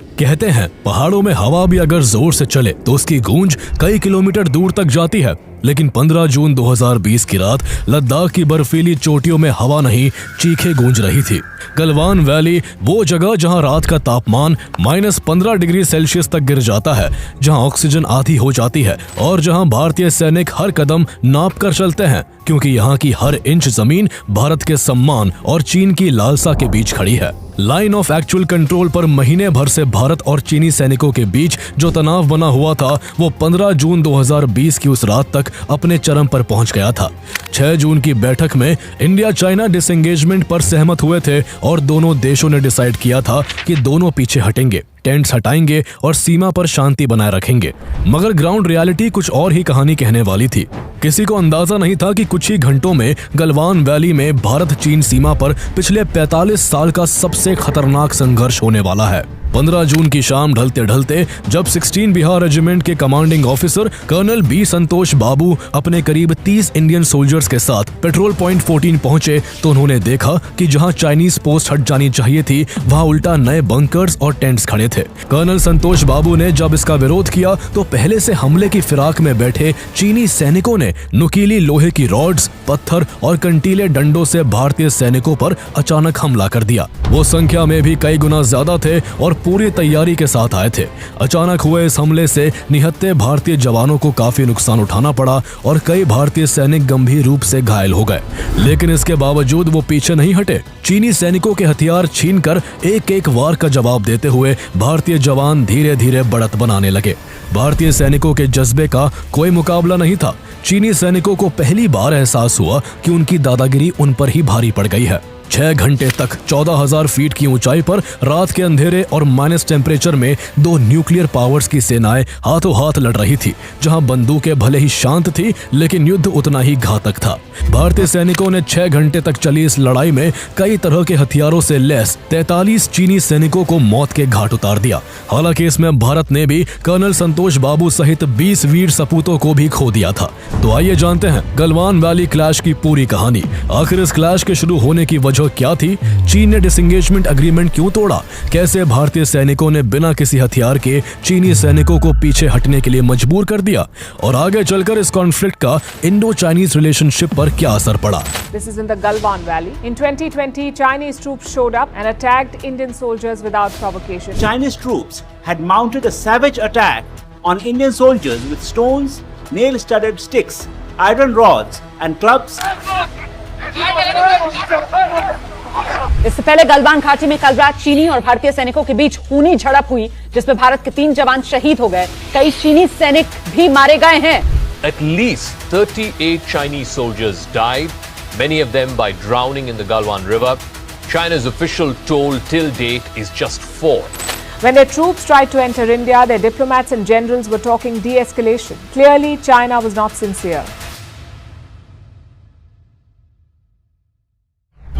कहते हैं पहाड़ों में हवा भी अगर जोर से चले तो उसकी गूंज कई किलोमीटर दूर तक जाती है। लेकिन 15 जून 2020 की रात लद्दाख की बर्फीली चोटियों में हवा नहीं, चीखें गूंज रही थी। गलवान वैली वो जगह जहां रात का तापमान -15 डिग्री सेल्सियस तक गिर जाता है, जहां ऑक्सीजन आधी हो जाती है और जहां भारतीय सैनिक हर कदम नाप कर चलते हैं, क्योंकि यहाँ की हर इंच जमीन भारत के सम्मान और चीन की लालसा के बीच खड़ी है। लाइन ऑफ एक्चुअल कंट्रोल पर महीने भर से भारत और चीनी सैनिकों के बीच जो तनाव बना हुआ था वो 15 जून 2020 की उस रात तक अपने चरम पर पहुंच गया था। 6 जून की बैठक में इंडिया चाइना डिसएंगेजमेंट पर सहमत हुए थे और दोनों देशों ने डिसाइड किया था कि दोनों पीछे हटेंगे, टेंट्स हटाएंगे और सीमा पर शांति बनाए रखेंगे। मगर ग्राउंड रियलिटी कुछ और ही कहानी कहने वाली थी। किसी को अंदाजा नहीं था कि कुछ ही घंटों में गलवान वैली में भारत चीन सीमा पर पिछले 45 साल का सबसे खतरनाक संघर्ष होने वाला है। 15 जून की शाम ढलते ढलते जब 16 बिहार रेजिमेंट के कमांडिंग ऑफिसर कर्नल बी संतोष बाबू अपने करीब 30 इंडियन सोल्जर्स के साथ पेट्रोल पॉइंट 14 पहुंचे तो उन्होंने देखा कि जहां चाइनीज पोस्ट हट जानी चाहिए थी वहां उल्टा नए बंकर्स और टेंट्स खड़े थे। कर्नल संतोष बाबू ने जब इसका विरोध किया तो पहले से हमले की फिराक में बैठे चीनी सैनिकों ने नुकीली लोहे की रॉड्स, पत्थर और कंटीले डंडों से भारतीय सैनिकों पर अचानक हमला कर दिया। वो संख्या में भी कई गुना ज्यादा थे और पूरी तैयारी के साथ आए थे। अचानक हुए इस हमले से निहत्थे भारतीय जवानों को काफी नुकसान उठाना पड़ा और कई भारतीय सैनिक गंभीर रूप से घायल हो गए। लेकिन इसके बावजूद वो पीछे नहीं हटे। चीनी सैनिकों के हथियार छीनकर एक एक वार का जवाब देते हुए भारतीय जवान धीरे धीरे बढ़त बनाने लगे। भारतीय सैनिकों के जज्बे का कोई मुकाबला नहीं था। चीनी सैनिकों को पहली बार एहसास हुआ कि उनकी दादागिरी उन पर ही भारी पड़ गई है। 6 घंटे तक 14,000 फीट की ऊंचाई पर रात के अंधेरे और माइनस टेम्परेचर में दो न्यूक्लियर पावर्स की सेनाएं हाथों हाथ लड़ रही थी, जहां बंदूकें भले ही शांत थी लेकिन युद्ध उतना ही घातक था। भारतीय सैनिकों ने 6 घंटे तक चली इस लड़ाई में कई तरह के हथियारों से लैस 43 चीनी सैनिकों को मौत के घाट उतार दिया। हालांकि इसमें भारत ने भी कर्नल संतोष बाबू सहित 20 वीर सपूतों को भी खो दिया था। तो आइए जानते हैं गलवान वैली क्लैश की पूरी कहानी। आखिर इस क्लैश के शुरू होने की वजह क्या थी? चीन ने डिसएंगेजमेंट एग्रीमेंट क्यों तोड़ा? कैसे भारतीय सैनिकों ने बिना किसी हथियार के चीनी सैनिकों को पीछे हटने के लिए मजबूर कर दिया? और आगे चलकर इस कॉन्फ्लिक्ट का इंडो चाइनीज रिलेशनशिप पर क्या असर पड़ा? This is in the Galwan Valley. In 2020, Chinese troops showed up and attacked Indian soldiers without provocation. Chinese troops had mounted a savage attack on Indian soldiers with stones, nail-studded sticks, iron rods and clubs. इससे पहले गलवान घाटी में कल रात चीनी और भारतीय सैनिकों के बीच खूनी झड़प हुई, जिसमें भारत के 3 जवान शहीद हो गए। कई चीनी सैनिक भी मारे गए हैं। At least 38 Chinese soldiers died, many of them by drowning in the Galwan River. China's official toll till date is just 4. When their troops tried to enter India, their diplomats and generals were talking de-escalation. Clearly, China was not sincere.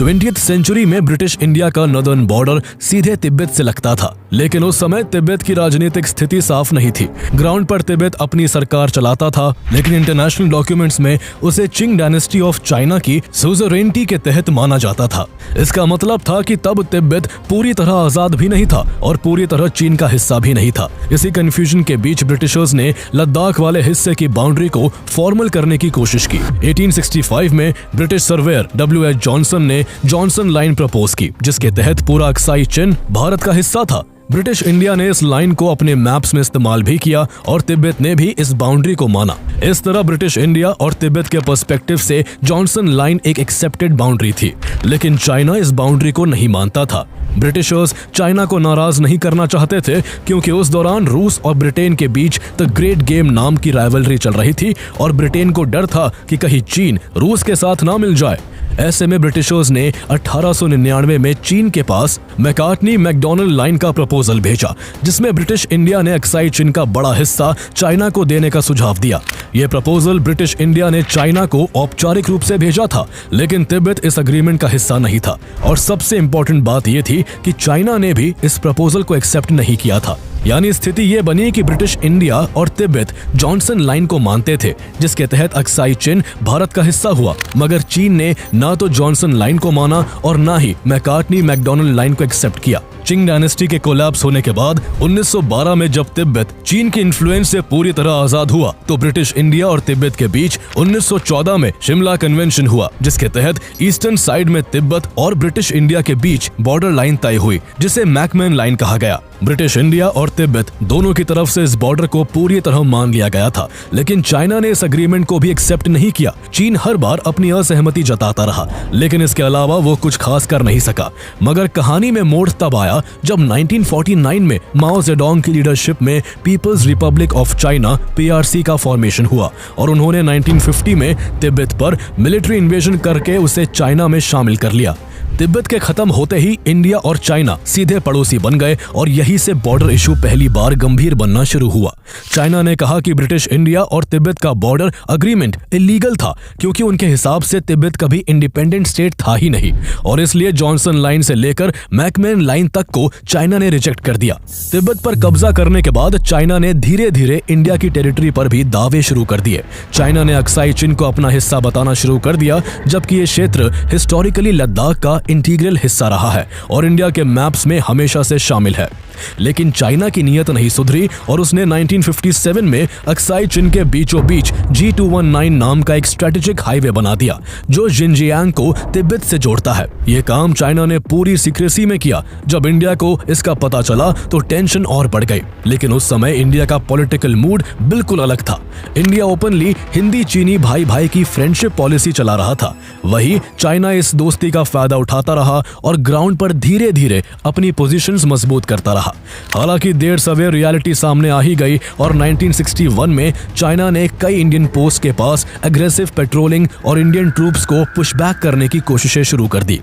20th century में British India का northern border सीधे Tibet से लगता था, लेकिन उस समय तिब्बत की राजनीतिक स्थिति साफ नहीं थी। ग्राउंड पर तिब्बत अपनी सरकार चलाता था, लेकिन इंटरनेशनल डॉक्यूमेंट्स में उसे चिंग डायनेस्टी ऑफ चाइना की सुज़रेनिटी के तहत माना जाता था। इसका मतलब था कि तब तिब्बत पूरी तरह आजाद भी नहीं था और पूरी तरह चीन का हिस्सा भी नहीं था। इसी कंफ्यूजन के बीच ब्रिटिशर्स ने लद्दाख वाले हिस्से की बाउंड्री को फॉर्मल करने की कोशिश की। 1865 में ब्रिटिश सर्वेयर W.H. जॉनसन ने जॉनसन लाइन प्रपोज की, जिसके तहत पूरा अक्साई चिन भारत का हिस्सा था। ब्रिटिश इंडिया ने इस लाइन को अपने मैप्स में इस्तेमाल भी किया और तिब्बत ने भी इस बाउंड्री को माना। इस तरह ब्रिटिश इंडिया और तिब्बत के पर्सपेक्टिव से जॉनसन लाइन एक एक्सेप्टेड बाउंड्री थी, लेकिन चाइना इस बाउंड्री को नहीं मानता था। ब्रिटिशर्स चाइना को नाराज नहीं करना चाहते थे, क्योंकि उस दौरान रूस और ब्रिटेन के बीच द ग्रेट गेम नाम की राइवलरी चल रही थी और ब्रिटेन को डर था कि कहीं चीन रूस के साथ ना मिल जाए। ऐसे में ब्रिटिशर्स ने 1899 में चीन के पास मैकार्टनी मैकडॉनल्ड लाइन का प्रपोजल भेजा, जिसमें ब्रिटिश इंडिया ने अक्साई चीन का बड़ा हिस्सा चाइना को देने का सुझाव दिया। यह प्रपोजल ब्रिटिश इंडिया ने चाइना को औपचारिक रूप से भेजा था, लेकिन तिब्बत इस अग्रीमेंट का हिस्सा नहीं था। और सबसे इंपॉर्टेंट बात यह थी कि चाइना ने भी इस प्रपोजल को एक्सेप्ट नहीं किया था। यानी स्थिति ये बनी कि ब्रिटिश इंडिया और तिब्बत जॉनसन लाइन को मानते थे, जिसके तहत अक्साई चिन भारत का हिस्सा हुआ, मगर चीन ने ना तो जॉनसन लाइन को माना और ना ही मैकार्टनी मैकडॉनल्ड लाइन को एक्सेप्ट किया। चिंग डायनेस्टी के कोलैप्स होने के बाद 1912 में जब तिब्बत चीन के इन्फ्लुएंस से पूरी तरह आजाद हुआ तो ब्रिटिश इंडिया और तिब्बत के बीच 1914 में शिमला कन्वेंशन हुआ, जिसके तहत ईस्टर्न साइड में तिब्बत और ब्रिटिश इंडिया के बीच बॉर्डर लाइन तय हुई, जिसे मैकमैन लाइन कहा गया। ब्रिटिश इंडिया और तिब्बत दोनों की तरफ से इस बॉर्डर को पूरी तरह मान लिया गया था, लेकिन चाइना ने इस एग्रीमेंट को भी एक्सेप्ट नहीं किया। चीन हर बार अपनी असहमति जताता रहा, लेकिन इसके अलावा वो कुछ खास कर नहीं सका। मगर कहानी में मोड़ तब आया जब 1949 में माओ जेडोंग की लीडरशिप में People's Republic of China (PRC) का फॉर्मेशन हुआ और उन्होंने 1950 में तिब्बत पर मिलिट्री इन्वेजन करके उसे चाइना में शामिल कर लिया। तिब्बत के खत्म होते ही इंडिया और चाइना सीधे पड़ोसी बन गए और यहीं से बॉर्डर इशू पहली बार गंभीर बनना शुरू हुआ। चाइना ने कहा कि ब्रिटिश इंडिया और तिब्बत का बॉर्डर अग्रीमेंट इलीगल था, क्योंकि उनके हिसाब से तिब्बत कभी इंडिपेंडेंट स्टेट था ही नहीं, और इसलिए जॉनसन लाइन से लेकर मैकमैन लाइन तक को चाइना ने रिजेक्ट कर दिया। तिब्बत पर कब्जा करने के बाद चाइना ने धीरे धीरे इंडिया की टेरिटरी पर भी दावे शुरू कर दिए। चाइना ने अक्साई चीन को अपना हिस्सा बताना शुरू कर दिया, जबकि ये क्षेत्र हिस्टोरिकली लद्दाख का इंटीग्रल हिस्सा रहा है और इंडिया के मैप्स में हमेशा से शामिल है। लेकिन चाइना की नीयत नहीं सुधरी और उसने 1957 में अक्साई चीन के बीचों बीच G219 नाम का एक स्ट्रेटेजिक हाईवे बना दिया, जो जिनजियांग को तिब्बत से जोड़ता है। ये काम चाइना ने पूरी सीक्रेसी में किया। जब इंडिया को इसका पता चला तो टेंशन और बढ़ गई, लेकिन उस समय इंडिया का पॉलिटिकल मूड बिल्कुल अलग था। इंडिया ओपनली हिंदी चीनी भाई भाई की फ्रेंडशिप पॉलिसी चला रहा था, वही चाइना इस दोस्ती का फायदा उठाता रहा और ग्राउंड पर धीरे धीरे अपनी पोजीशंस मजबूत करता रहा। हालांकि देर सवेर रियलिटी सामने आ ही गई और 1961 में चाइना ने कई इंडियन पोस्ट के पास एग्रेसिव पेट्रोलिंग और इंडियन ट्रूप्स को पुशबैक करने की कोशिशें शुरू कर दी।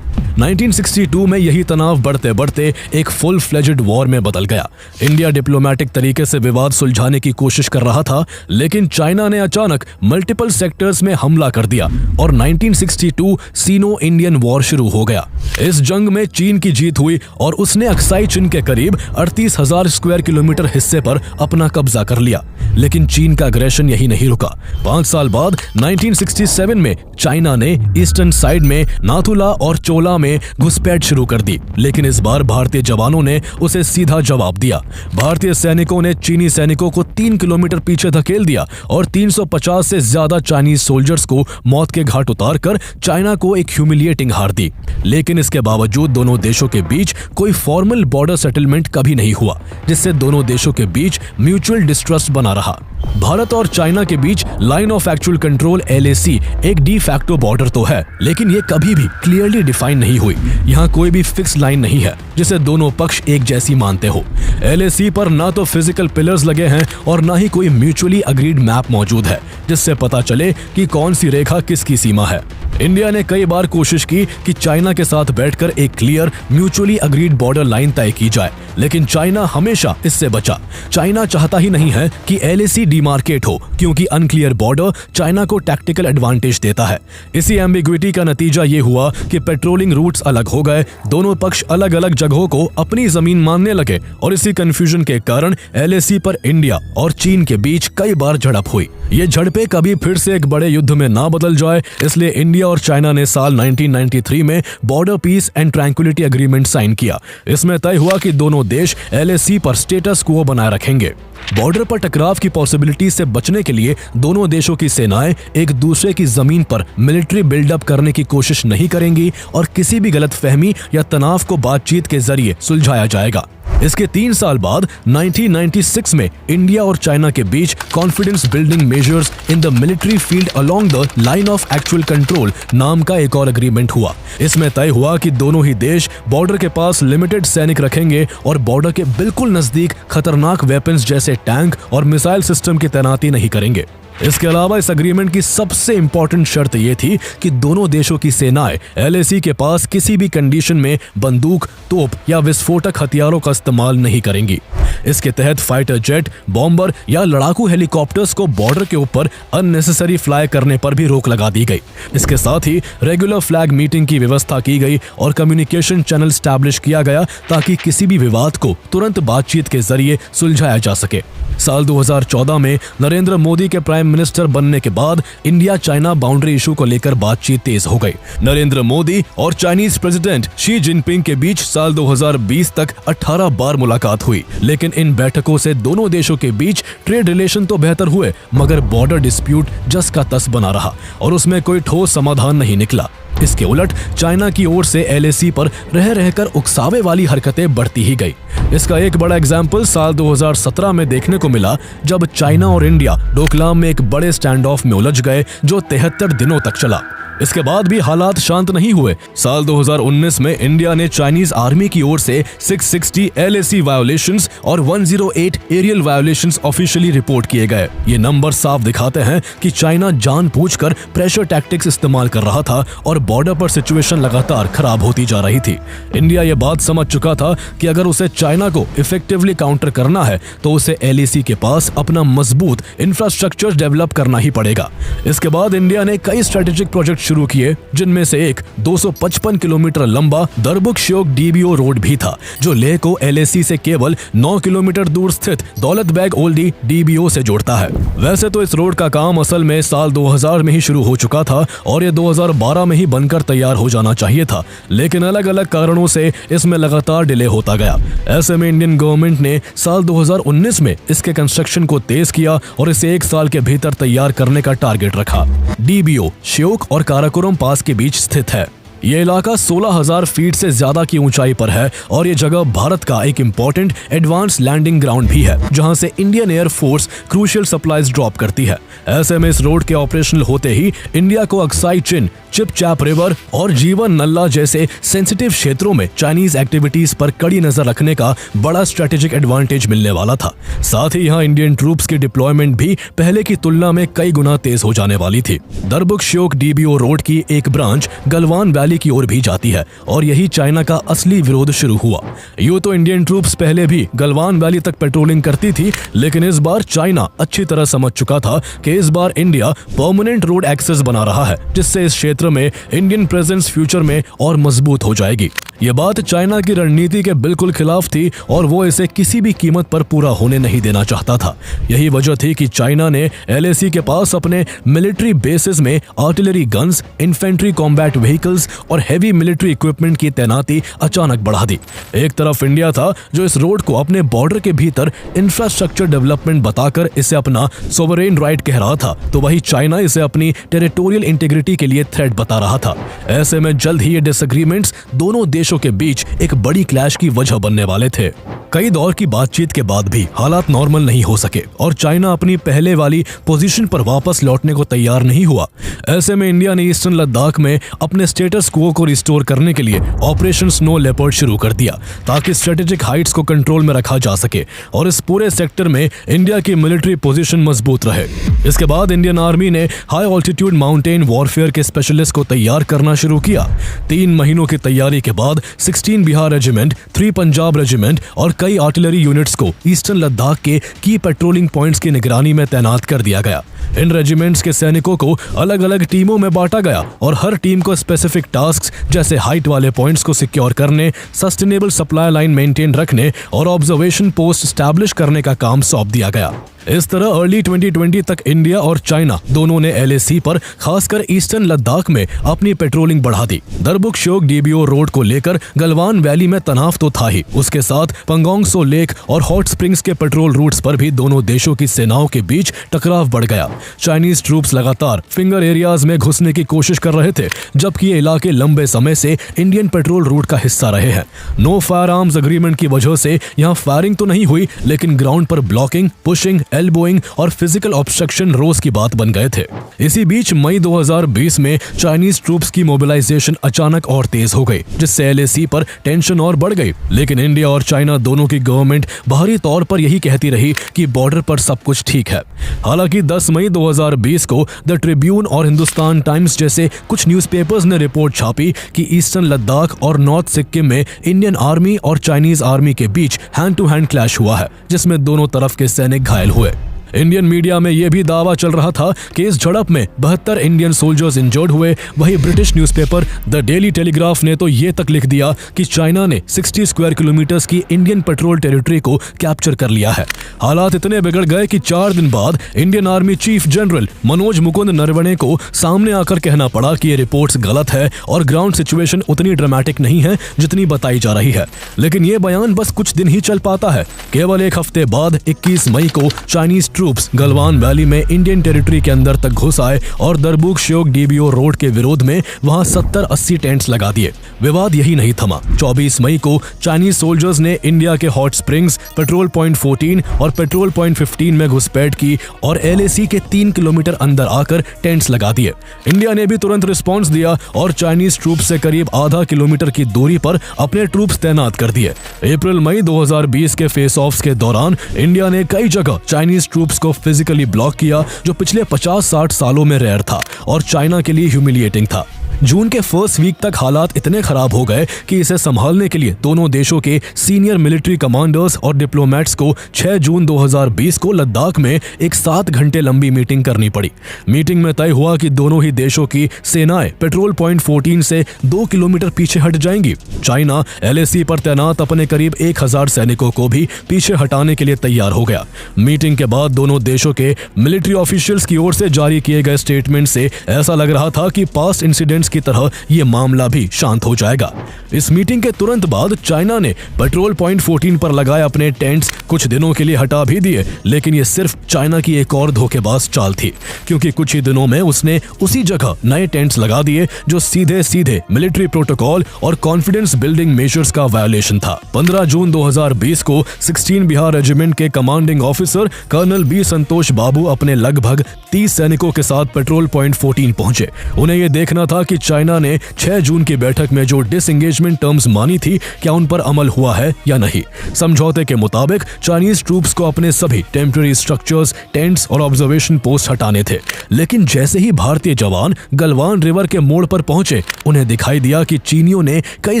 1962 में यही तनाव बढ़ते बढ़ते एक फुल फ्लेजेड वॉर में बदल गया। इंडिया डिप्लोमेटिक तरीके से विवाद सुलझाने की कोशिश कर रहा था, लेकिन चाइना ने अचानक मल्टीपल सेक्टर्स में हमला कर दिया और 1962 सीनो इंडियन वॉर शुरू हो गया। इस जंग में चीन की जीत हुई और उसने अक्साई चीन के करीब 38,000 स्क्वायर किलोमीटर हिस्से पर अपना कब्जा कर लिया। लेकिन चीन का अग्रेशन यही नहीं रुका। 5 साल बाद 1967 में चाइना ने ईस्टर्न साइड में नाथुला और चोला में घुसपैठ शुरू कर दी, लेकिन इस बार भारतीय जवानों ने उसे सीधा जवाब दिया। भारतीय सैनिकों ने चीनी सैनिकों को 3 किलोमीटर पीछे धकेल दिया और 350 से ज्यादा चाइनीज सोल्जर्स को मौत के घाट उतारकर चाइना को एक ह्यूमिलिएटिंग हार दी। लेकिन इसके बावजूद दोनों देशों के बीच कोई फॉर्मल बॉर्डर सेटलमेंट कभी नहीं हुआ, जिससे दोनों देशों के बीच म्यूचुअल डिस्ट्रस्ट बना रहा। भारत और चाइना के बीच line of actual control LAC एक डी फैक्टो बॉर्डर तो है, लेकिन ये कभी भी क्लियरली डिफाइन नहीं हुई। यहाँ कोई भी फिक्स लाइन नहीं है जिसे दोनों पक्ष एक जैसी मानते हो। LAC पर ना तो फिजिकल पिलर्स लगे हैं और ना ही कोई म्यूचुअली अग्रीड मैप मौजूद है जिससे पता चले कि कौन सी रेखा किसकी सीमा है। इंडिया ने कई बार कोशिश की कि चाइना के साथ बैठकर एक clear mutually agreed border line तय की जाए, लेकिन चाइना हमेशा इससे बचा। चाइना चाहता ही नहीं है कि LAC डिमार्केट हो, क्योंकि अनक्लियर बॉर्डर चाइना को टैक्टिकल एडवांटेज देता है। इसी एम्बिग्विटी का नतीजा ये हुआ कि पेट्रोलिंग रूट्स अलग हो गए, दोनों पक्ष अलग अलग जगहों को अपनी जमीन मानने लगे और इसी कंफ्यूजन के कारण LAC पर इंडिया और चीन के बीच कई बार झड़प हुई। ये झड़पें कभी फिर से एक बड़े युद्ध में ना बदल जाए, इसलिए इंडिया और चाइना ने साल 1993 में border peace and tranquility agreement sign किया। इसमें तय हुआ कि दोनों देश LAC पर स्टेटस क्वो बनाए रखेंगे। बॉर्डर पर टकराव की पॉसिबिलिटी से बचने के लिए दोनों देशों की सेनाएं एक दूसरे की जमीन पर मिलिट्री बिल्डअप करने की कोशिश नहीं करेंगी और किसी भी गलतफहमी या तनाव को बातचीत के जरिए सुलझाया जाएगा। इसके 3 साल बाद 1996 में इंडिया और चाइना के बीच confidence building measures in the military field along the line of actual control नाम का एक और एग्रीमेंट हुआ। इसमें तय हुआ कि दोनों ही देश बॉर्डर के पास लिमिटेड सैनिक रखेंगे और बॉर्डर के बिल्कुल नजदीक खतरनाक वेपन्स जैसे टैंक और मिसाइल सिस्टम की तैनाती नहीं करेंगे। इसके अलावा इस एग्रीमेंट की सबसे इंपॉर्टेंट शर्त यह थी कि दोनों देशों की सेनाएं LAC के पास किसी भी कंडीशन में बंदूक, तोप या विस्फोटक हथियारों का इस्तेमाल नहीं करेंगी। इसके तहत फाइटर जेट, बॉम्बर या लड़ाकू हेलीकॉप्टर्स को बॉर्डर के ऊपर अननेसेसरी फ्लाई करने पर भी रोक लगा दी गई। इसके साथ ही रेगुलर फ्लैग मीटिंग की व्यवस्था की गई और कम्युनिकेशन चैनल स्टैब्लिश किया गया ताकि किसी भी विवाद को तुरंत बातचीत के जरिए सुलझाया जा सके। साल 2014 में नरेंद्र मोदी के प्राइम मिनिस्टर बनने के बाद इंडिया चाइना बाउंड्री इशू को लेकर बातचीत तेज हो गई। नरेंद्र मोदी और चाइनीज प्रेसिडेंट शी जिनपिंग के बीच साल 2020 तक 18 बार मुलाकात हुई, लेकिन इन बैठकों से दोनों देशों के बीच ट्रेड रिलेशन तो बेहतर हुए, मगर बॉर्डर डिस्प्यूट जस का तस बना रहा और उसमें कोई ठोस समाधान नहीं निकला। इसके उलट चाइना की ओर से LAC पर रह रहकर उकसावे वाली हरकतें बढ़ती ही गई। इसका एक बड़ा एग्जाम्पल साल 2017 में देखने को मिला, जब चाइना और इंडिया डोकलाम में एक बड़े स्टैंड ऑफ में उलझ गए जो 73 दिनों तक चला। इसके बाद भी हालात शांत नहीं हुए। साल 2019 में इंडिया ने चाइनीज आर्मी की ओर से 660 LAC वायोलेशंस और 108 एरियल वायोलेशंस ऑफिशियली रिपोर्ट किए गए। ये नंबर साफ दिखाते हैं कि चाइना जानबूझकर प्रेशर टैक्टिक्स इस्तेमाल कर रहा था और बॉर्डर पर सिचुएशन लगातार खराब होती जा रही थी। इंडिया ये बात समझ चुका था कि अगर उसे चाइना को इफेक्टिवली काउंटर करना है तो उसे LAC के पास अपना मजबूत इंफ्रास्ट्रक्चर डेवलप करना ही पड़ेगा। इसके बाद इंडिया ने कई स्ट्रेटेजिक प्रोजेक्ट शुरू किए, जिनमें से एक 255 किलोमीटर लंबा दरबुक-श्योक DBO रोड भी था, जो लेह को LAC से केवल 9 किलोमीटर दूर स्थित दौलत बेग ओल्डी DBO से जोड़ता है। वैसे तो इस रोड का काम असल में साल 2000 में ही शुरू हो चुका था और ये 2012 में ही बनकर तैयार हो जाना चाहिए था, लेकिन अलग अलग कारणों से इसमें लगातार डिले होता गया। ऐसे में इंडियन गवर्नमेंट ने साल 2019 में इसके कंस्ट्रक्शन को तेज किया और इसे 1 साल के भीतर तैयार करने का टारगेट रखा। DBO श्योक और काराकोरम पास के बीच स्थित है। ये इलाका 16,000 फीट से ज्यादा की ऊंचाई पर है और ये जगह भारत का एक इम्पोर्टेंट एडवांस लैंडिंग ग्राउंड भी है, जहां से Indian air force crucial supplies drop करती है। ऐसे में इस रोड के ऑपरेशनल होते ही इंडिया को अक्साई चिन, चिपचैप रिवर और जीवन नल्ला जैसे सेंसिटिव क्षेत्रों में चाइनीज एक्टिविटीज पर कड़ी नजर रखने का बड़ा स्ट्रेटेजिक एडवांटेज मिलने वाला था। साथ ही यहाँ इंडियन ट्रूप्स की डिप्लॉयमेंट भी पहले की तुलना में कई गुना तेज हो जाने वाली थी। दरबुक-श्योक DBO रोड की एक ब्रांच गलवान वैली की ओर भी जाती है और यही चाइना का असली विरोध शुरू हुआ। यूं तो इंडियन ट्रूप्स पहले भी गलवान वैली तक पेट्रोलिंग करती थी, लेकिन इस बार चाइना अच्छी तरह समझ चुका था कि इस बार इंडिया परमानेंट रोड एक्सेस बना रहा है, जिससे इस क्षेत्र में इंडियन प्रेजेंस फ्यूचर में और मजबूत हो जाएगी। ये बात चाइना की रणनीति के बिल्कुल खिलाफ थी और वो इसे किसी भी कीमत पर पूरा होने नहीं देना चाहता था। यही वजह थी कि चाइना ने LAC के पास अपने मिलिट्री बेसिस में artillery guns, infantry combat vehicles और हेवी मिलिट्री इक्विपमेंट की तैनाती अचानक बढ़ा दी। एक तरफ इंडिया था जो इस रोड को अपने बॉर्डर के भीतर इंफ्रास्ट्रक्चर डेवलपमेंट बताकर इसे अपना सोवरेन राइट कह रहा था, तो वही चाइना इसे अपनी टेरिटोरियल इंटीग्रिटी के लिए थ्रेट बता रहा था। ऐसे में जल्द ही ये डिसएग्रीमेंट्स दोनों देशों के बीच एक बड़ी क्लैश की वजह बनने वाले थे। कई दौर की बातचीत के बाद भी हालात नॉर्मल नहीं हो सके और चाइना अपनी पहले वाली पोजीशन पर वापस लौटने को तैयार नहीं हुआ। ऐसे में इंडिया ने ईस्टर्न लद्दाख में अपने स्टेटस क्वो को रिस्टोर करने के लिए ऑपरेशन स्नो लेपर्ड शुरू कर दिया, ताकि स्ट्रेटेजिक हाइट्स को कंट्रोल में रखा जा सके और इस पूरे सेक्टर में इंडिया की मिलिट्री पोजीशन मजबूत रहे। इसके बाद इंडियन आर्मी ने हाई ऑल्टीट्यूड माउंटेन वॉरफेयर के स्पेशलिस्ट को तैयार करना शुरू किया। 3 महीनों की तैयारी के बाद 16 बिहार रेजिमेंट, 3 पंजाब रेजिमेंट और कई आर्टिलरी यूनिट्स को ईस्टर्न लद्दाख के की पेट्रोलिंग पॉइंट्स की निगरानी में तैनात कर दिया गया। इन रेजिमेंट्स के सैनिकों को अलग अलग टीमों में बांटा गया और हर टीम को स्पेसिफिक टास्क जैसे हाइट वाले पॉइंट्स को सिक्योर करने, सस्टेनेबल सप्लाई लाइन मेंटेन रखने और ऑब्जर्वेशन पोस्ट स्टैब्लिश करने का काम सौंप दिया गया। इस तरह अर्ली 2020 तक इंडिया और चाइना दोनों ने LAC पर खासकर ईस्टर्न लद्दाख में अपनी पेट्रोलिंग बढ़ा दी। दरबुक-श्योक DBO रोड को लेकर गलवान वैली में तनाव तो था ही, उसके साथ पंगोंग सो लेक और हॉट स्प्रिंग्स के पेट्रोल रूट्स पर भी दोनों देशों की सेनाओं के बीच टकराव बढ़ गया। चाइनीज ट्रूप्स लगातार फिंगर एरियाज में घुसने की कोशिश कर रहे थे, जबकि ये इलाके लंबे समय से इंडियन पेट्रोल रूट का हिस्सा रहे हैं। नो फायर आर्म्स एग्रीमेंट की वजह से यहाँ फायरिंग तो नहीं हुई, लेकिन ग्राउंड पर ब्लॉकिंग, पुशिंग, एल्बोइंग और फिजिकल ऑब्स्ट्रक्शन रोज की बात बन गए थे। इसी बीच मई 2020 में चाइनीज ट्रूप्स की मोबिलाइजेशन अचानक और तेज हो गई, जिससे LAC पर टेंशन और बढ़ गई। लेकिन इंडिया और चाइना दोनों की गवर्नमेंट बाहरी तौर पर यही कहती रही कि बॉर्डर पर सब कुछ ठीक है। हालांकि 10 मई 2020 को द ट्रिब्यून और हिंदुस्तान टाइम्स जैसे कुछ न्यूज़पेपर्स ने रिपोर्ट छापी कि ईस्टर्न लद्दाख और नॉर्थ सिक्किम में इंडियन आर्मी और चाइनीज आर्मी के बीच हैंड टू हैंड क्लैश हुआ है, जिसमें दोनों तरफ के सैनिक घायल हुए। इंडियन मीडिया में यह भी दावा चल रहा था कि इस झड़प में 72 इंडियन सोल्जर्स इंजर्ड हुए। वहीं British newspaper the daily telegraph ने तो ये तक लिख दिया कि चाइना ने 60 स्क्वायर किलोमीटर्स की इंडियन पेट्रोल टेरिटरी को कैप्चर कर लिया है। हालात इतने बिगड़ गए कि 4 दिन बाद Indian army chief general Manoj Mukund Naravane को सामने आकर कहना पड़ा कि ये रिपोर्ट्स गलत है और ग्राउंड सिचुएशन उतनी ड्रामेटिक नहीं है जितनी बताई जा रही है। लेकिन ये बयान बस कुछ दिन ही चल पाता है। केवल एक हफ्ते बाद 21 मई को चाइनीज ट्रूप्स गलवान वैली में इंडियन टेरिटरी के अंदर तक घुस आए और दरबुक श्योक DBO रोड के विरोध में वहां 70-80 टेंट्स लगा दिए। विवाद यही नहीं थमा। 24 मई को चाइनीज सोल्जर्स ने इंडिया के हॉट स्प्रिंग्स, पेट्रोल पॉइंट 14 और पेट्रोल पॉइंट 15 में घुसपैठ की और LAC के 3 किलोमीटर अंदर आकर टेंट्स लगा दिए। इंडिया ने भी तुरंत रिस्पॉन्स दिया और चाइनीज ट्रूप्स से करीब आधा किलोमीटर की दूरी पर अपने ट्रूप्स तैनात कर दिए। अप्रैल मई 2020 के फेस ऑफ्स के दौरान इंडिया ने कई जगह चाइनीज ट्रूप्स को फिजिकली ब्लॉक किया, जो पिछले 50-60 सालों में रेयर था और चाइना के लिए ह्यूमिलिएटिंग था। जून के फर्स्ट वीक तक हालात इतने खराब हो गए कि इसे संभालने के लिए दोनों देशों के सीनियर मिलिट्री कमांडर्स और डिप्लोमेट्स को 6 जून 2020 को लद्दाख में एक 7 घंटे लंबी मीटिंग करनी पड़ी। मीटिंग में तय हुआ कि दोनों ही देशों की सेनाएं पेट्रोल पॉइंट 14 से 2 किलोमीटर पीछे हट जाएंगी। चाइना LAC पर तैनात अपने करीब 1000 सैनिकों को भी पीछे हटाने के लिए तैयार हो गया। मीटिंग के बाद दोनों देशों के मिलिट्री ऑफिशियल्स की ओर से जारी किए गए स्टेटमेंट से ऐसा लग रहा था कि पास्ट इंसिडेंट्स की तरह यह मामला भी शांत हो जाएगा। इस मीटिंग के तुरंत बाद चाइना ने पेट्रोल पॉइंट 14 पर लगाए अपने टेंट्स कुछ दिनों के लिए हटा भी दिए, लेकिन ये सिर्फ चाइना की एक और धोखेबाज चाल थी, क्योंकि कुछ ही दिनों में उसने उसी जगह नए टेंट्स लगा दिए जो सीधे सीधे मिलिट्री प्रोटोकॉल और कॉन्फिडेंस बिल्डिंग मेजर्स का वायोलेशन था। 15 जून 2020 को 16 बिहार रेजिमेंट के कमांडिंग ऑफिसर कर्नल B संतोष बाबू अपने लगभग 30 सैनिकों के साथ पेट्रोल पॉइंट 14 पहुंचे। उन्हें यह देखना था कि चाइना ने 6 जून की बैठक में जो डिसएंगेजमेंट टर्म्स मानी थी, क्या उन पर अमल हुआ है या नहीं। समझौते के मुताबिक चाइनीज ट्रूप्स को अपने सभी टेम्पररी स्ट्रक्चर्स, टेंट्स और ऑब्जर्वेशन पोस्ट हटाने थे। लेकिन जैसे ही भारतीय जवान गलवान रिवर के मोड़ पर पहुंचे, उन्हें दिखाई दिया कि चीनियों ने कई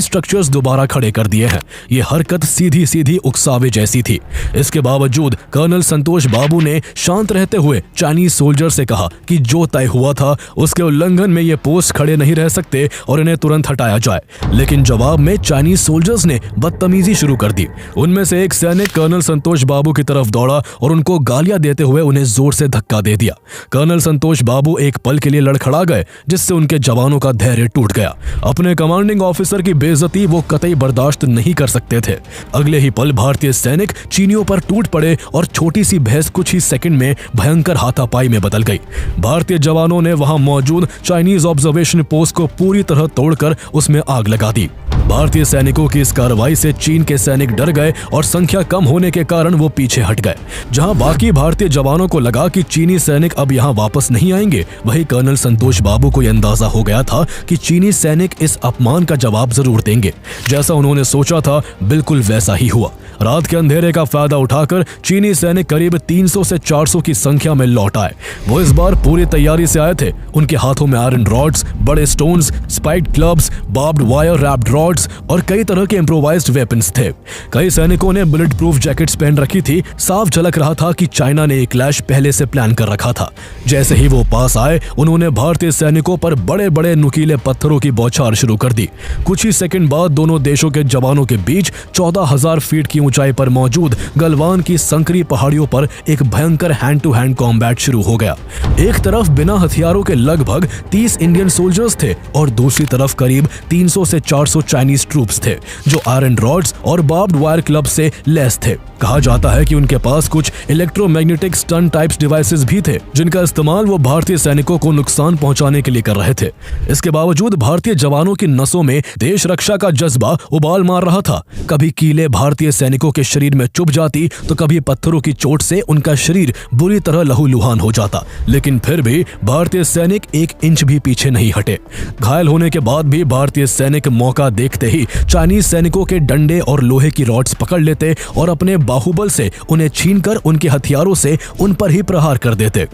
स्ट्रक्चर्स दोबारा खड़े कर दिए हैं। ये हरकत सीधी सीधी उकसावे जैसी थी। इसके बावजूद कर्नल संतोष बाबू ने शांत रहते हुए चाइनीज सोल्जर से कहा कि जो तय हुआ था उसके उल्लंघन में ये पोस्ट खड़े नहीं रह सकते और इन्हें तुरंत हटाया जाए। लेकिन जवाब में चाइनीज सोल्जर्स ने बदतमीजी शुरू कर दी। उनमें से एक सैनिक कर्नल संतोष बाबू की तरफ दौड़ा और उनको गालियां देते हुए उन्हें जोर से धक्का दे दिया। कर्नल संतोष बाबू एक पल के लिए लड़खड़ा गए, जिससे उनके जवानों का धैर्य टूट गया। अपने कमांडिंग ऑफिसर की बेइज्जती वो कतई बर्दाश्त नहीं कर सकते थे। अगले ही पल भारतीय सैनिक चीनियों पर टूट पड़े और छोटी सी बहस कुछ ही सेकंड में भयंकर हाथापाई में बदल गई। भारतीय जवानों ने वहां मौजूद चाइनीज ऑब्जर्वेशन पोस्ट को पूरी तरह तोड़कर उसमें आग लगा दी। भारतीय सैनिकों की इस कार्रवाई से चीन के सैनिक डर गए और संख्या कम होने के कारण वो पीछे हट गए। जहां बाकी भारतीय जवानों को लगा कि चीनी सैनिक अब यहां वापस नहीं आएंगे, वहीं कर्नल संतोष बाबू को यह अंदाजा हो गया था कि चीनी सैनिक इस अपमान का जवाब जरूर देंगे। जैसा उन्होंने सोचा था, बिल्कुल वैसा ही हुआ। रात के अंधेरे का फायदा उठाकर चीनी सैनिक करीब 300 से 400 की संख्या में लौट आए। वो इस बार पूरी तैयारी से आए थे। उनके हाथों में आयरन रॉड्स, बड़े stones, spiked clubs, barbed wire wrapped rods और कई तरह के इम्प्रोवाइज्ड वेपन्स थे। कई सैनिकों ने बुलेट प्रूफ जैकेट्स पहन रखी थी। साफ झलक रहा था कि चाइना ने एक क्लैश पहले से प्लान कर रखा था। जैसे ही वो पास आए, उन्होंने भारतीय सैनिकों पर बड़े बड़े नुकीले पत्थरों की बौछार शुरू कर दी। कुछ ही सेकंड बाद दोनों देशों के जवानों के बीच 14,000 फीट की ऊंचाई पर मौजूद गलवान की संकरी पहाड़ियों पर एक भयंकर हैंड टू हैंड कॉम्बैट शुरू हो गया। एक तरफ बिना हथियारों के लगभग 30 इंडियन सोल्जर्स थे और दूसरी तरफ करीब 300 से 400 चाइनीज ट्रूप्स थे, जो आयरन रॉड्स और बार्ब्ड वायर क्लब से लैस थे। कहा जाता है कि उनके पास कुछ इलेक्ट्रोमैग्नेटिक स्टन टाइप्स डिवाइसेस भी थे, जिनका इस्तेमाल वो भारतीय सैनिकों को नुकसान पहुंचाने के लिए कर रहे थे। इसके बावजूद भारतीय जवानों की नसों में देश रक्षा का जज्बा उबाल मार रहा था। कभी कीले भारतीय सैनिक सैनिकों के शरीर में चुभ जाती तो कभी पत्थरों की चोट से उनका शरीर बुरी तरह लहूलुहान हो जाता, लेकिन फिर भी भारतीय सैनिक 1 इंच भी पीछे नहीं हटे। घायल होने के बाद भी भारतीय सैनिक मौका देखते ही चाइनीज सैनिकों के डंडे और लोहे की रॉड्स पकड़ लेते और अपने बाहुबल से उन्हें छीनकर उनके हथियारों से उन पर ही प्रहार कर देते।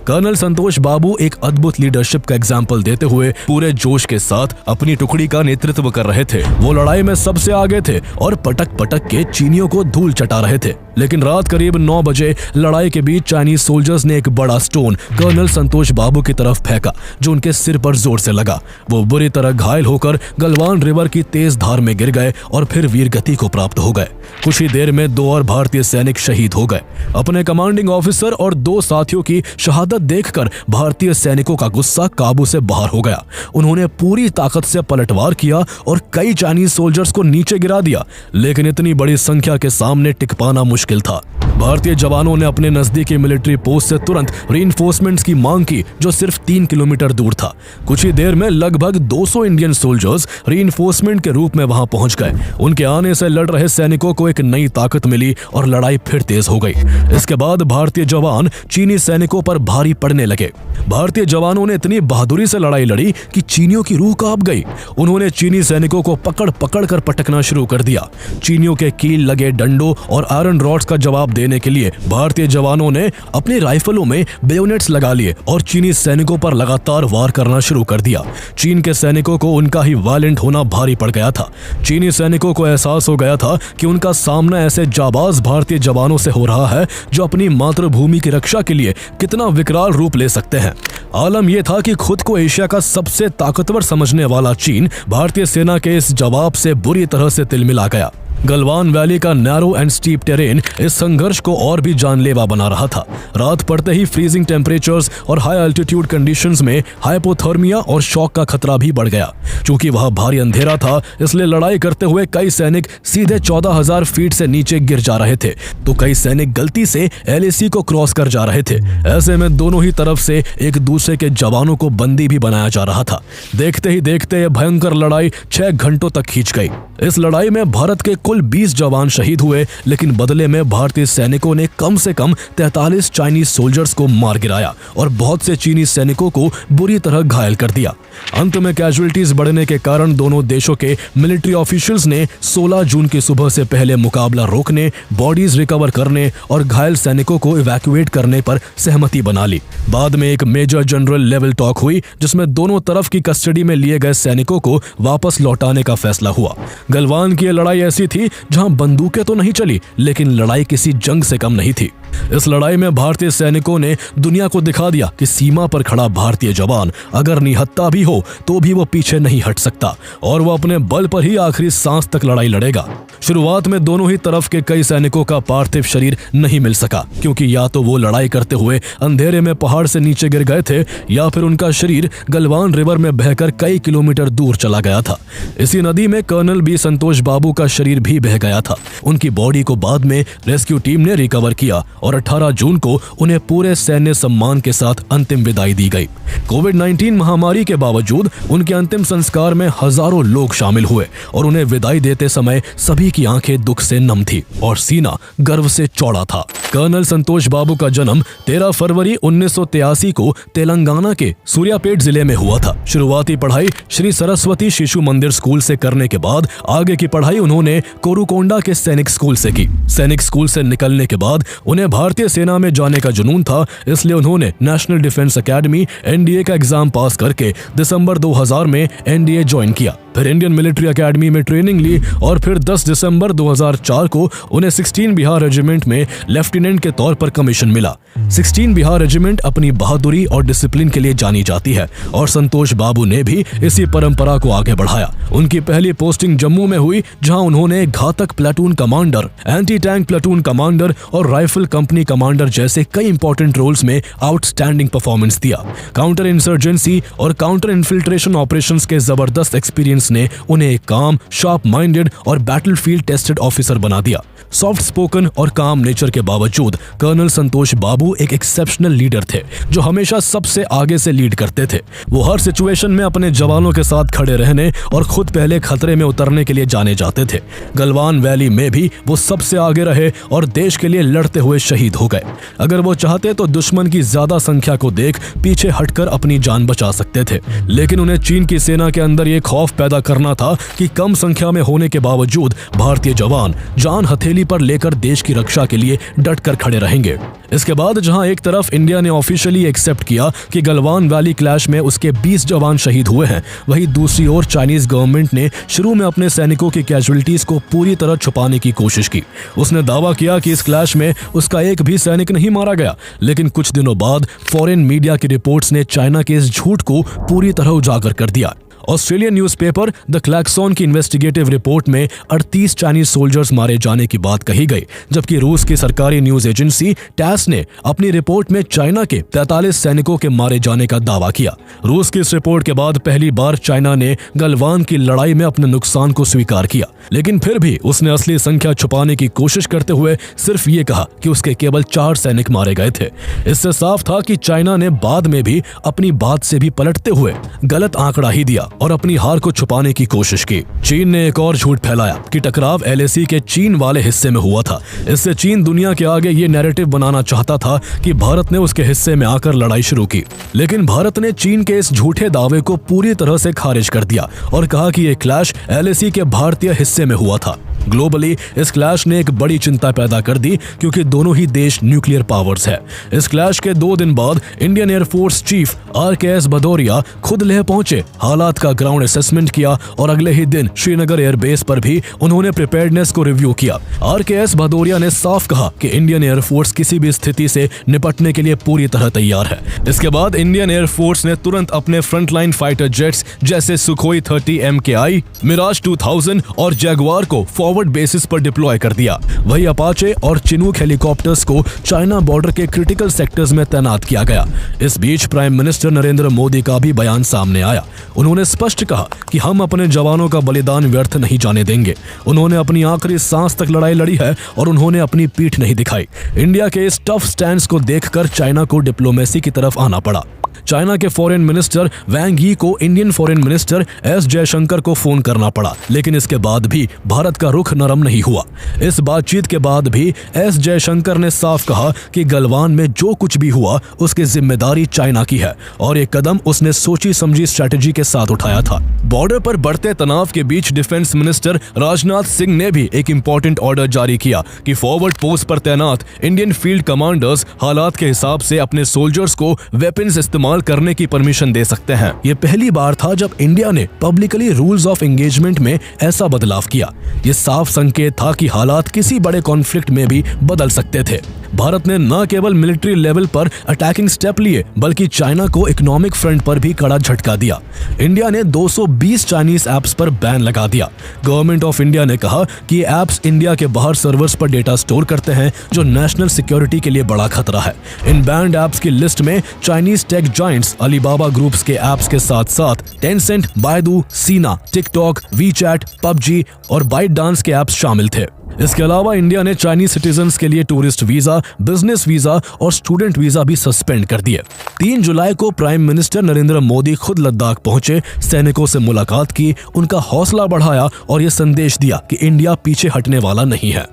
कर्नल संतोष बाबू एक अद्भुत लीडरशिप का एग्जाम्पल देते हुए पूरे जोश के साथ अपनी टुकड़ी का नेतृत्व कर रहे थे। वो लड़ाई में सबसे आगे थे और पटक पटक के चीनियों को धूल चटा रहे थे। लेकिन रात करीब 9 बजे लड़ाई के बीच चाइनीज सोल्जर्स ने एक बड़ा स्टोन कर्नल संतोष बाबू की तरफ फेंका, जो उनके सिर पर जोर से लगा। वो बुरी तरह घायल होकर गलवान रिवर की तेज धार में गिर गए और फिर वीरगति को प्राप्त हो गए। कुछ ही देर में 2 और भारतीय सैनिक शहीद हो गए। अपने कमांडिंग ऑफिसर और 2 साथियों की शहादत देखकर भारतीय सैनिकों का गुस्सा काबू से बाहर हो गया। उन्होंने पूरी ताकत से पलटवार किया और कई चाइनीज सोल्जर्स को नीचे गिरा दिया, लेकिन इतनी बड़ी संख्या के सामने टिक पाना मुश्किल था। भारतीय जवानों ने अपने नजदीकी मिलिट्री पोस्ट से तुरंत रीइंफोर्समेंट्स की मांग की, जो सिर्फ 3 किलोमीटर दूर था। कुछ ही देर में लगभग 200 इंडियन सोल्जर्स रीइंफोर्समेंट के रूप में वहां पहुंच गए। उनके आने से लड़ रहे सैनिकों को एक नई ताकत मिली और लड़ाई फिर तेज हो गई। इसके बाद भारतीय जवान चीनी सैनिकों पर भारी पड़ने लगे। भारतीय जवानों ने इतनी बहादुरी से लड़ाई लड़ी कि चीनियों की रूह कांप गई। उन्होंने चीनी सैनिकों को पकड़ पकड़ कर पटकना शुरू कर दिया। चीनियों के कील लगे डंडों और आयरन रॉड्स का जवाब देने के लिए भारतीय जवानों ने अपनी राइफलों में बेयोनेट्स लगा लिए और चीनी सैनिकों पर लगातार वार करना शुरू कर दिया। चीन के सैनिकों को उनका ही वायलेंट होना भारी पड़ गया था। चीनी सैनिकों को एहसास हो गया था कि उनका सामना ऐसे जाबाज भारतीय जवानों से हो रहा है जो अपनी मातृभूमि की रक्षा के लिए कितना विकराल रूप ले सकते हैं। आलम यह था कि खुद को एशिया का सबसे ताकतवर समझने वाला चीन भारतीय सेना के इस जवाब से बुरी तरह से तिलमिला गया। गलवान वैली का नैरो एंड स्टीप टेरेन इस संघर्ष को और भी जानलेवा बना रहा था। रात पड़ते ही फ्रीजिंग टेम्परेचर्स और हाई एल्टीट्यूड कंडीशंस में हाइपोथर्मिया और शॉक का खतरा भी बढ़ गया। चूंकि वह भारी अंधेरा था, इसलिए लड़ाई करते हुए कई सैनिक सीधे 14,000 फीट से नीचे गिर जा रहे थे, तो कई सैनिक गलती से LAC को क्रॉस कर जा रहे थे। ऐसे में दोनों ही तरफ से एक दूसरे के जवानों को बंदी भी बनाया जा रहा था। देखते ही देखते यह भयंकर लड़ाई 6 घंटों तक खींच गई। इस लड़ाई में भारत के कुल 20 जवान शहीद हुए, लेकिन बदले में भारतीय सैनिकों ने कम से कम 43 चाइनीज सोल्जर्स को मार गिराया और बहुत से चीनी सैनिकों को बुरी तरह घायल कर दिया। अंत में कैजुअलिटीज बढ़ने के कारण दोनों देशों के मिलिट्री ऑफिशियल्स ने 16 जून की सुबह से पहले मुकाबला रोकने, बॉडीज रिकवर करने और घायल सैनिकों को इवैक्यूएट करने पर सहमति बना ली। बाद में एक मेजर जनरल लेवल टॉक हुई, जिसमें दोनों तरफ की कस्टडी में लिए गए सैनिकों को वापस लौटाने का फैसला हुआ। गलवान की लड़ाई ऐसी थी जहां बंदूकें तो नहीं चली, लेकिन लड़ाई किसी जंग से कम नहीं थी। इस लड़ाई में भारतीय सैनिकों ने दुनिया को दिखा दिया कि सीमा पर खड़ा भारतीय जवान अगर निहत्था भी हो तो भी वो पीछे नहीं हट सकता और वो अपने बल पर ही आखिरी सांस तक लड़ाई लड़ेगा। शुरुआत में दोनों ही तरफ के कई सैनिकों का पार्थिव शरीर नहीं मिल सका, क्योंकि या तो वो लड़ाई करते हुए अंधेरे में पहाड़ से नीचे गिर गए थे या फिर उनका शरीर गलवान रिवर में बहकर कई किलोमीटर दूर चला गया था। इसी नदी में कर्नल बी संतोष बाबू का शरीर भी बह गया था। उनकी बॉडी को बाद में रेस्क्यू टीम ने रिकवर किया और 18 जून को उन्हें पूरे सैन्य सम्मान के साथ अंतिम विदाई दी गई। कोविड-19 महामारी के बावजूद उनके अंतिम संस्कार में हजारों लोग शामिल हुए और उन्हें विदाई देते समय सभी की आंखें दुख से नम थी और सीना गर्व से चौड़ा था। कर्नल संतोष बाबू का जन्म 13 फरवरी 1983 को तेलंगाना के सूर्यापेट जिले में हुआ था। शुरुआती पढ़ाई श्री सरस्वती शिशु मंदिर स्कूल से करने के बाद आगे की पढ़ाई उन्होंने कोरुकोंडा के सैनिक स्कूल से की। सैनिक स्कूल से निकलने के बाद उन्हें भारतीय सेना में जाने का जुनून था, इसलिए उन्होंने नेशनल डिफेंस एकेडमी NDA का एग्जाम पास करके दिसंबर 2000 में NDA ज्वाइन किया। फिर इंडियन मिलिट्री एकेडमी में ट्रेनिंग ली और फिर 10 दिसंबर 2004 को उन्हें 16 बिहार रेजिमेंट में लेफ्टिनेंट के तौर पर कमीशन मिला। 16 बिहार रेजिमेंट अपनी बहादुरी और डिसिप्लिन के लिए जानी जाती है और संतोष बाबू ने भी इसी परंपरा को आगे बढ़ाया। उनकी पहली पोस्टिंग जम्मू में हुई, जहां उन्होंने घातक platoon commander, anti tank platoon commander और राइफल कंपनी कमांडर जैसे कई इंपॉर्टेंट रोल्स में आउटस्टैंडिंग परफॉर्मेंस दिया। काउंटर इंसर्जेंसी और काउंटर इन्फिल्ट्रेशन ऑपरेशंस के जबरदस्त एक्सपीरियंस ऑफिशियल्स ने उन्हें एक काम, शार्प माइंडेड और बैटलफील्ड टेस्टेड ऑफिसर बना दिया। सॉफ्ट स्पोकन और काम नेचर के बावजूद कर्नल संतोष बाबू एक एक्सेप्शनल लीडर थे जो हमेशा सबसे आगे से लीड करते थे। वो हर सिचुएशन में अपने जवानों के साथ खड़े रहने और खुद पहले खतरे में उतरने के लिए जाने जाते थे। गलवान वैली में भी वो सबसे आगे रहे और देश के लिए लड़ते हुए शहीद हो गए। अगर वो चाहते तो दुश्मन की ज्यादा संख्या को देख पीछे हटकर अपनी जान बचा सकते थे, लेकिन उन्हें चीन की सेना के अंदर ये खौफ पैदा करना था कि कम संख्या में होने के बावजूद भारतीय जवान जान हथेली पर लेकर देश की रक्षा के लिए डटकर खड़े रहेंगे। इसके बाद जहां एक तरफ इंडिया ने ऑफिशियली एक्सेप्ट किया कि गलवान वैली क्लैश में उसके 20 जवान शहीद हुए हैं, वहीं दूसरी ओर चाइनीज गवर्नमेंट ने शुरू में अपने सैनिकों की कैजुअलिटीज को पूरी तरह छुपाने की कोशिश की। उसने दावा किया कि इस क्लैश में उसका एक भी सैनिक नहीं मारा गया, लेकिन कुछ दिनों बाद फॉरेन मीडिया की रिपोर्ट्स ने चाइना के इस झूठ को पूरी तरह उजागर कर दिया। ऑस्ट्रेलियन न्यूज़पेपर द क्लैक्सॉन की इन्वेस्टिगेटिव रिपोर्ट में 38 चाइनीज सोल्जर्स मारे जाने की बात कही गई, जबकि रूस की सरकारी न्यूज एजेंसी टैस ने अपनी रिपोर्ट में चाइना के 43 सैनिकों के मारे जाने का दावा किया। रूस की इस रिपोर्ट के बाद पहली बार चाइना ने गलवान की लड़ाई में अपने नुकसान को स्वीकार किया, लेकिन फिर भी उसने असली संख्या छुपाने की कोशिश करते हुए सिर्फ ये कहा कि उसके केवल 4 सैनिक मारे गए थे। इससे साफ था कि चाइना ने बाद में भी अपनी बात से भी पलटते हुए गलत आंकड़ा ही दिया और अपनी हार को छुपाने की कोशिश की। चीन ने एक और झूठ फैलाया कि टकराव LAC के चीन वाले हिस्से में हुआ था। इससे चीन दुनिया के आगे ये नैरेटिव बनाना चाहता था कि भारत ने उसके हिस्से में आकर लड़ाई शुरू की, लेकिन भारत ने चीन के इस झूठे दावे को पूरी तरह से खारिज कर दिया और कहा कि यह क्लैश LAC के भारतीय हिस्से में हुआ था। ग्लोबली इस क्लैश ने एक बड़ी चिंता पैदा कर दी क्योंकि दोनों ही देश न्यूक्लियर पावर्स है। इस क्लैश के 2 दिन बाद Indian air force chief RKS Bhadauria खुद लेह पहुंचे, हालात का ग्राउंड असेसमेंट किया और अगले ही दिन श्रीनगर एयरबेस पर भी उन्होंने प्रिपेयर्डनेस को रिव्यू किया। RKS भदौरिया ने साफ कहा कि इंडियन एयरफोर्स किसी भी स्थिति से निपटने के लिए पूरी तरह तैयार है। इसके बाद इंडियन एयरफोर्स ने तुरंत अपने फ्रंटलाइन फाइटर जेट्स जैसे सुखोई 30 MKI, मिराज 2000 और जैगुआर को फॉरवर्ड बेसिस पर डिप्लॉय कर दिया। वही अपाचे और चिनूक हेलीकॉप्टर्स को चाइना बॉर्डर के क्रिटिकल सेक्टर्स में तैनात किया गया। इस बीच प्राइम मिनिस्टर नरेंद्र मोदी का भी बयान सामने आया। उन्होंने स्पष्ट कहा कि हम अपने जवानों का बलिदान व्यर्थ नहीं जाने देंगे। उन्होंने अपनी आखिरी सांस तक लड़ाई लड़ी है और उन्होंने अपनी पीठ नहीं दिखाई। इंडिया के इस टफ स्टैंड को देखकर चाइना को डिप्लोमेसी की तरफ आना पड़ा। चाइना के फॉरेन मिनिस्टर वैंग यी को Indian foreign minister S Jaishankar को फोन करना पड़ा, लेकिन इसके बाद भी भारत का रुख नरम नहीं हुआ। इस बातचीत के बाद भी S जयशंकर ने साफ कहा कि गलवान में जो कुछ भी हुआ उसकी जिम्मेदारी चाइना की है और ये कदम उसने सोची समझी स्ट्रेटेजी के साथ उठाया था। बॉर्डर पर बढ़ते तनाव के बीच डिफेंस मिनिस्टर राजनाथ सिंह ने भी एक इंपॉर्टेंट ऑर्डर जारी किया कि फॉरवर्ड पोस्ट पर तैनात इंडियन फील्ड कमांडर्स हालात के हिसाब से अपने सोल्जर्स को वेपन्स इस्तेमाल करने की परमिशन दे सकते हैं। ये पहली बार था जब इंडिया ने पब्लिकली रूल्स ऑफ एंगेजमेंट में ऐसा बदलाव किया। ये साफ संकेत था कि हालात किसी बड़े कॉन्फ्लिक्ट में भी बदल सकते थे। भारत ने न केवल मिलिट्री लेवल पर अटैकिंग स्टेप लिए बल्कि चाइना को इकोनॉमिक फ्रंट पर भी कड़ा झटका दिया। इंडिया ने 220 चाइनीज ऐप्स पर बैन लगा दिया। गवर्नमेंट ऑफ इंडिया ने कहा कि ये ऐप्स इंडिया के बाहर सर्वर्स पर डेटा स्टोर करते हैं जो नेशनल सिक्योरिटी के लिए बड़ा खतरा है। इन बैंड ऐप्स की लिस्ट में Chinese tech giants Alibaba groups के ऐप्स के साथ साथ टेंसेंट, बायडू, सीना, टिकटॉक, वीचैट, PUBG और बाइट डांस के ऐप्स शामिल थे। इसके अलावा इंडिया ने चाइनीज सिटीजन्स के लिए टूरिस्ट वीजा, बिजनेस वीजा और स्टूडेंट वीजा भी सस्पेंड कर दिए। 3 जुलाई को प्राइम मिनिस्टर नरेंद्र मोदी खुद लद्दाख पहुंचे, सैनिकों से मुलाकात की, उनका हौसला बढ़ाया और ये संदेश दिया कि इंडिया पीछे हटने वाला नहीं है।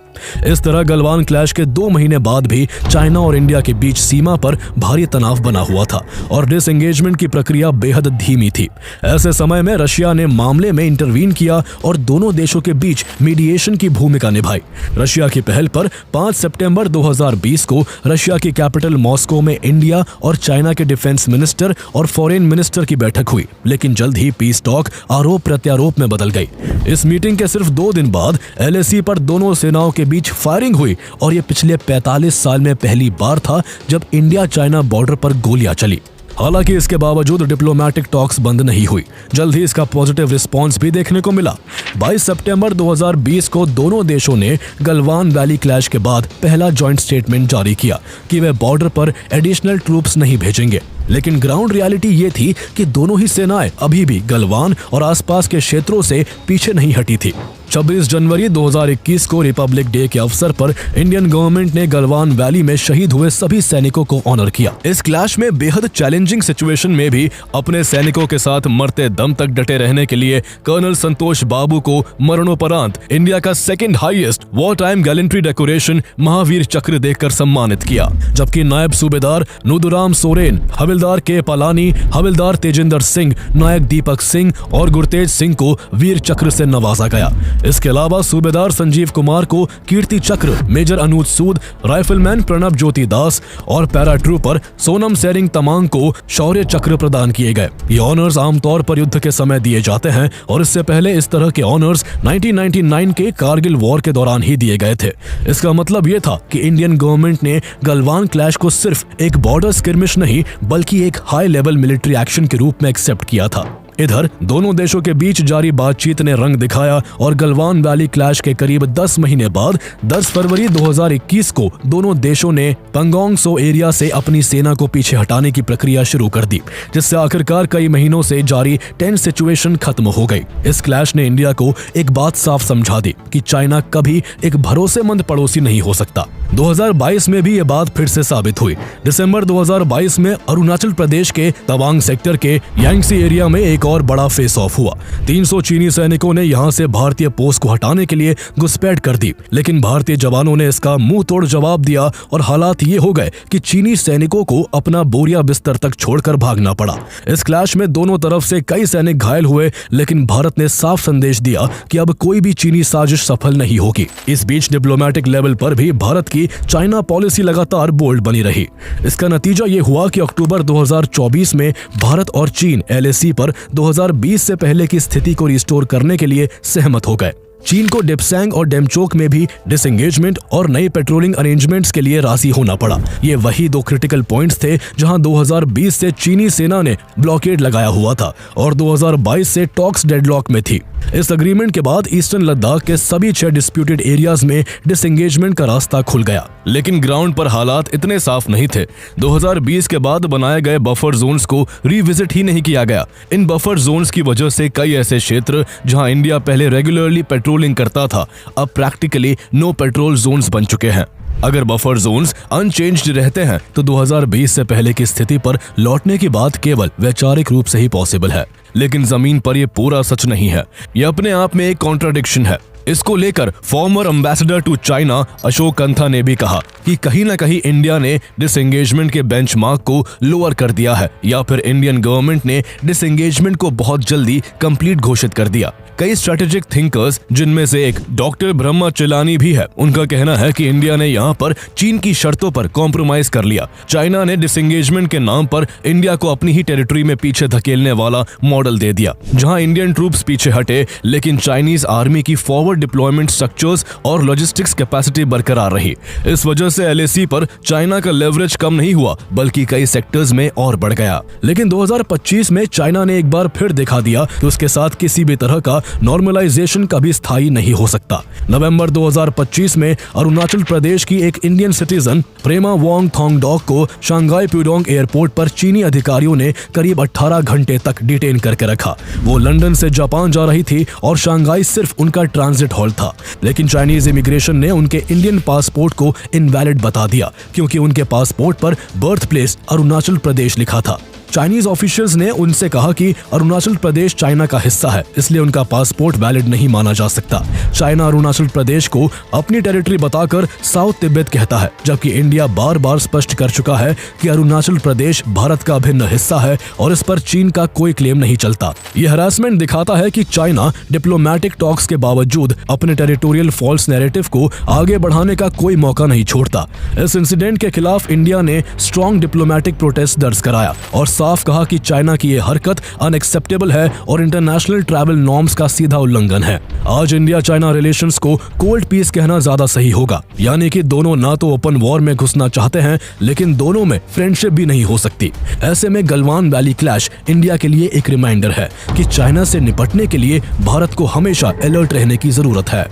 इस तरह गलवान क्लैश के 2 महीने बाद भी चाइना और इंडिया के बीच सीमा पर भारी तनाव बना हुआ था और डिसएंगेजमेंट की प्रक्रिया बेहद धीमी थी। ऐसे समय में रशिया ने मामले में इंटरवीन किया और दोनों देशों के बीच मीडिएशन की भूमिका निभाई। रशिया की पहल पर 5 सितंबर 2020 को रशिया की कैपिटल मॉस्को में इंडिया और चाइना के डिफेंस मिनिस्टर और फॉरेन मिनिस्टर की बैठक हुई, लेकिन जल्द ही पीस टॉक आरोप प्रत्यारोप में बदल गई। इस मीटिंग के सिर्फ 2 दिन बाद LAC पर दोनों सेनाओं के बीच फायरिंग हुई और यह पिछले 45 साल में पहली बार था जब इंडिया चाइना बॉर्डर पर गोलियां चली। हालांकि इसके बावजूद डिप्लोमेटिक टॉक्स बंद नहीं हुई। जल्द ही इसका पॉजिटिव रिस्पांस भी देखने को मिला। 22 सितंबर 2020 को दोनों देशों ने गलवान वैली क्लैश के बाद पहला जॉइंट स्टेटमेंट जारी किया कि वे बॉर्डर पर एडिशनल ट्रूप्स नहीं भेजेंगे। लेकिन ग्राउंड रियलिटी ये थी कि दोनों ही सेनाएं अभी भी गलवान और आसपास के क्षेत्रों से पीछे नहीं हटी थी। 26 जनवरी 2021 को रिपब्लिक डे के अवसर पर इंडियन गवर्नमेंट ने गलवान वैली में शहीद हुए सभी सैनिकों को ऑनर किया। इस क्लैश में बेहद चैलेंजिंग सिचुएशन में भी अपने सैनिकों के साथ मरते दम तक डटे रहने के लिए कर्नल संतोष बाबू को मरणोपरांत इंडिया का second highest war time gallantry decoration Mahavir चक्र देकर सम्मानित किया, जबकि नायब सूबेदार नुदुराम सोरेन, हविलदार के पलानी, हविलदार तेजिंदर सिंह, नायक दीपक सिंह और गुरतेज सिंह को वीर चक्र से नवाजा गया। इसके अलावा सूबेदार संजीव कुमार को कीर्ति चक्र, मेजर अनुज सूद, राइफलमैन प्रणब ज्योति दास और पैराट्रूपर सोनम सेरिंग तमांग को शौर्य चक्र प्रदान किए गए। ये ऑनर्स आमतौर पर युद्ध के समय दिए जाते हैं और इससे पहले इस तरह के ऑनर्स 1999 के कारगिल वॉर के दौरान ही दिए गए थे। इसका मतलब ये था कि इंडियन गवर्नमेंट ने गलवान क्लैश को सिर्फ एक बॉर्डर स्किर्मिश नहीं बल्कि एक हाई लेवल मिलिट्री एक्शन के रूप में एक्सेप्ट किया था। इधर दोनों देशों के बीच जारी बातचीत ने रंग दिखाया और गलवान वैली क्लैश के करीब 10 महीने बाद 10 फरवरी 2021 को दोनों देशों ने पंगोंग सो एरिया से अपनी सेना को पीछे हटाने की प्रक्रिया शुरू कर दी, जिससे आखिरकार कई महीनों से जारी टेंस सिचुएशन खत्म हो गई। इस क्लैश ने इंडिया को एक बात साफ समझा दी कि चाइना कभी एक भरोसेमंद पड़ोसी नहीं हो सकता। 2022 में भी ये बात फिर से साबित हुई। दिसंबर 2022 में अरुणाचल प्रदेश के तवांग सेक्टर के यांगसी एरिया में एक और बड़ा फेस ऑफ हुआ। 300 चीनी सैनिकों ने यहां से भारतीय पोस्ट को हटाने के लिए घुसपैठ कर दी, लेकिन भारतीय जवानों ने इसका मुंह तोड़ जवाब दिया और हालात ये हो गए कि चीनी सैनिकों को अपना बोरिया बिस्तर तक छोड़कर भागना पड़ा। इस क्लैश में दोनों तरफ से कई सैनिक घायल हुए, लेकिन भारत ने साफ संदेश दिया कि अब कोई भी चीनी साजिश सफल नहीं होगी। इस बीच डिप्लोमेटिक लेवल पर भी भारत की चाइना पॉलिसी लगातार बोल्ड बनी रही। इसका नतीजा ये हुआ कि अक्टूबर 2024 में भारत और चीन LAC पर 2020 से पहले की स्थिति को रिस्टोर करने के लिए सहमत हो गए। चीन को डेप्सैंग और डेमचोक में भी डिसएंगेजमेंट और नई पेट्रोलिंग अरेंजमेंट्स के लिए राजी होना पड़ा। ये वही दो क्रिटिकल पॉइंट्स थे जहां 2020 से चीनी सेना ने ब्लॉकेड लगाया हुआ था और 2022 से टॉक्स डेडलॉक में थी। इस अग्रीमेंट के बाद ईस्टर्न लद्दाख के सभी 6 डिस्प्यूटेड एरियाज में डिसएंगेजमेंट का रास्ता खुल गया, लेकिन ग्राउंड पर हालात इतने साफ नहीं थे। 2020 के बाद बनाए गए बफर जोन्स को रिविजिट ही नहीं किया गया। इन बफर जोन्स की वजह से कई ऐसे क्षेत्र जहां इंडिया पहले रेगुलरली पेट्रोलिंग करता था, अब प्रैक्टिकली नो पेट्रोल जोन्स बन चुके हैं। अगर बफर जोन्स अनचेंज्ड रहते हैं तो 2020 से पहले की स्थिति पर लौटने की बात केवल वैचारिक रूप से ही पॉसिबल है, लेकिन जमीन पर यह पूरा सच नहीं है। यह अपने आप में एक कॉन्ट्राडिक्शन है। इसको लेकर former ambassador to China Ashok Kantha ने भी कहा कि कहीं न कहीं इंडिया ने डिसएंगेजमेंट के बेंचमार्क को लोअर कर दिया है, या फिर इंडियन गवर्नमेंट ने डिसएंगेजमेंट को बहुत जल्दी कंप्लीट घोषित कर दिया। कई स्ट्रेटेजिक थिंकर्स, जिनमें से एक डॉक्टर ब्रह्मा चिलानी भी है, उनका कहना है कि इंडिया ने यहाँ पर चीन की शर्तों पर कॉम्प्रोमाइज कर लिया। चाइना ने डिसएंगेजमेंट के नाम पर इंडिया को अपनी ही टेरिटरी में पीछे धकेलने वाला मॉडल दे दिया, जहाँ इंडियन ट्रूप्स पीछे हटे लेकिन चाइनीज आर्मी की फॉरवर्ड डिप्लॉयमेंट स्ट्रक्चर्स और लॉजिस्टिक्स कैपेसिटी बरकरार रही। इस वजह से LAC पर चाइना का लेवरेज कम नहीं हुआ बल्कि कई सेक्टर्स में और बढ़ गया। लेकिन 2025 में चाइना ने एक बार फिर दिखा दिया कि उसके साथ किसी भी तरह का नॉर्मलाइजेशन कभी स्थायी नहीं हो सकता। नवंबर 2025 में अरुणाचल प्रदेश की एक इंडियन सिटीजन प्रेमा वोंग थोंगडॉक को शंघाई प्यूडोंग एयरपोर्ट पर चीनी अधिकारियों ने करीब 18 घंटे तक डिटेन करके रखा। वो लंदन से जापान जा रही थी और शंघाई सिर्फ उनका ट्रांजिट हॉल था, लेकिन चाइनीज इमिग्रेशन ने उनके इंडियन पासपोर्ट को इनवैलिड बता दिया क्योंकि उनके पासपोर्ट पर बर्थ प्लेस अरुणाचल प्रदेश लिखा था। चाइनीज ऑफिशियल्स ने उनसे कहा कि अरुणाचल प्रदेश चाइना का हिस्सा है, इसलिए उनका पासपोर्ट वैलिड नहीं माना जा सकता। चाइना अरुणाचल प्रदेश को अपनी टेरिटरी बताकर साउथ तिब्बत कहता है, जबकि इंडिया बार बार स्पष्ट कर चुका है कि अरुणाचल प्रदेश भारत का अभिन्न हिस्सा है और इस पर चीन का कोई क्लेम नहीं चलता। यह हरासमेंट दिखाता है कि चाइना डिप्लोमेटिक टॉक्स के बावजूद अपने टेरिटोरियल फॉल्स नैरेटिव को आगे बढ़ाने का कोई मौका नहीं छोड़ता। इस इंसिडेंट के खिलाफ इंडिया ने स्ट्रॉन्ग डिप्लोमेटिक प्रोटेस्ट दर्ज कराया और साफ कहा कि चाइना की यह हरकत अनएक्सेप्टेबल है और इंटरनेशनल ट्रैवल नॉर्म्स का सीधा उल्लंघन है। आज इंडिया चाइना रिलेशंस को कोल्ड पीस कहना ज्यादा सही होगा, यानी कि दोनों ना तो ओपन वॉर में घुसना चाहते हैं, लेकिन दोनों में फ्रेंडशिप भी नहीं हो सकती। ऐसे में गलवान वैली क्लैश इंडिया के लिए एक रिमाइंडर है कि चाइना से निपटने के लिए भारत को हमेशा अलर्ट रहने की जरूरत है।